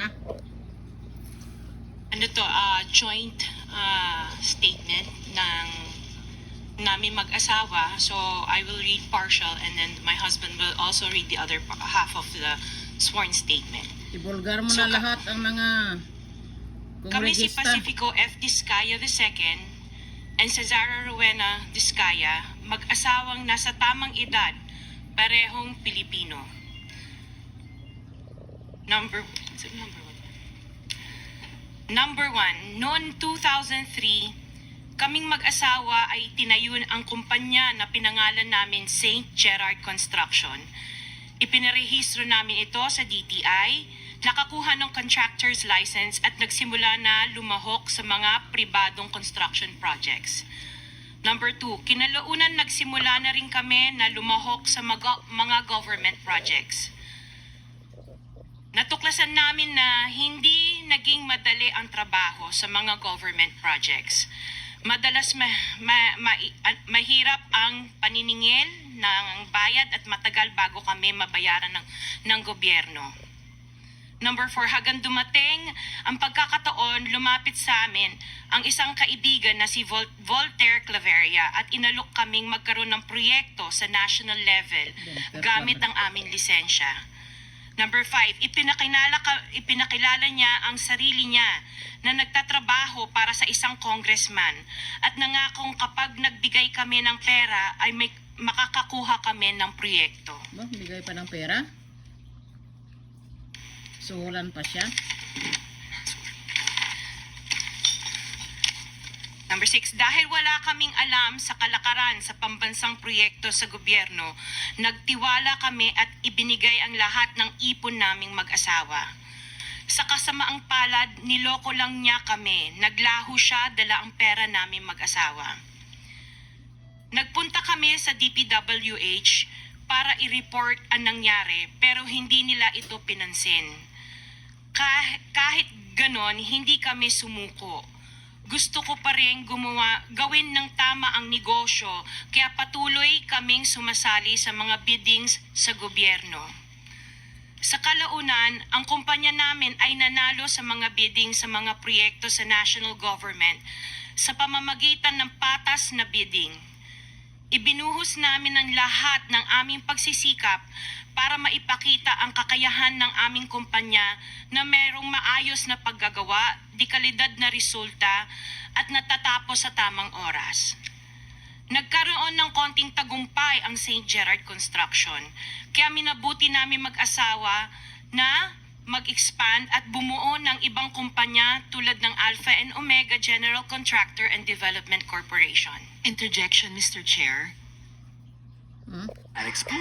na. Ano to, joint statement ng namin mag-asawa. So I will read partial and then my husband will also read the other half of the sworn statement. Ibulgar mo So, na lahat ang mga Kami si kongregista. Pacifico F. Discaya II and Cesara Rowena Discaya, mag-asawang nasa tamang edad, parehong Pilipino. Number one, noong 2003, kaming mag-asawa ay tinayun ang kumpanya na pinangalan namin St. Gerard Construction. Ipinarehistro namin ito sa DTI, nakakuha ng contractor's license at nagsimula na lumahok sa mga pribadong construction projects. Number 2, kinalaunan nagsimula na rin kami na lumahok sa mga government projects. Natuklasan namin na hindi naging madali ang trabaho sa mga government projects. Madalas mahirap ang paniningil ng bayad at matagal bago kami mabayaran ng gobyerno. Number 4, hanggang dumating ang pagkakataon, lumapit sa amin ang isang kaibigan na si Voltaire Claveria at inalok kaming magkaroon ng proyekto sa national level gamit ang aming lisensya. Number 5, ipinakilala niya ang sarili niya na nagtatrabaho para sa isang congressman at nangakong kapag nagbigay kami ng pera ay makakakuha kami ng proyekto. Ba, bigay pa ng pera? Suhulan pa siya? Number 6, dahil wala kaming alam sa kalakaran sa pambansang proyekto sa gobyerno, nagtiwala kami at ibinigay ang lahat ng ipon naming mag-asawa. Sa kasamaang palad, niloko lang niya kami. Naglaho siya, dala ang pera naming mag-asawa. Nagpunta kami sa DPWH para i-report ang nangyari pero hindi nila ito pinansin. Kahit ganon, hindi kami sumuko. Gusto ko pa rin gawin ng tama ang negosyo, kaya patuloy kaming sumasali sa mga biddings sa gobyerno. Sa kalaunan, ang kumpanya namin ay nanalo sa mga bidding sa mga proyekto sa national government sa pamamagitan ng patas na bidding. Ibinuhos namin ang lahat ng aming pagsisikap para maipakita ang kakayahan ng aming kumpanya na mayroong maayos na paggagawa, dekalidad na resulta at natatapos sa tamang oras. Nagkaroon ng konting tagumpay ang St. Gerard Construction, kaya minabuti namin mag-asawa na mag-expand at bumuo ng ibang kumpanya tulad ng Alpha and Omega General Contractor and Development Corporation. Interjection, Mr. Chair. Hmm? At explore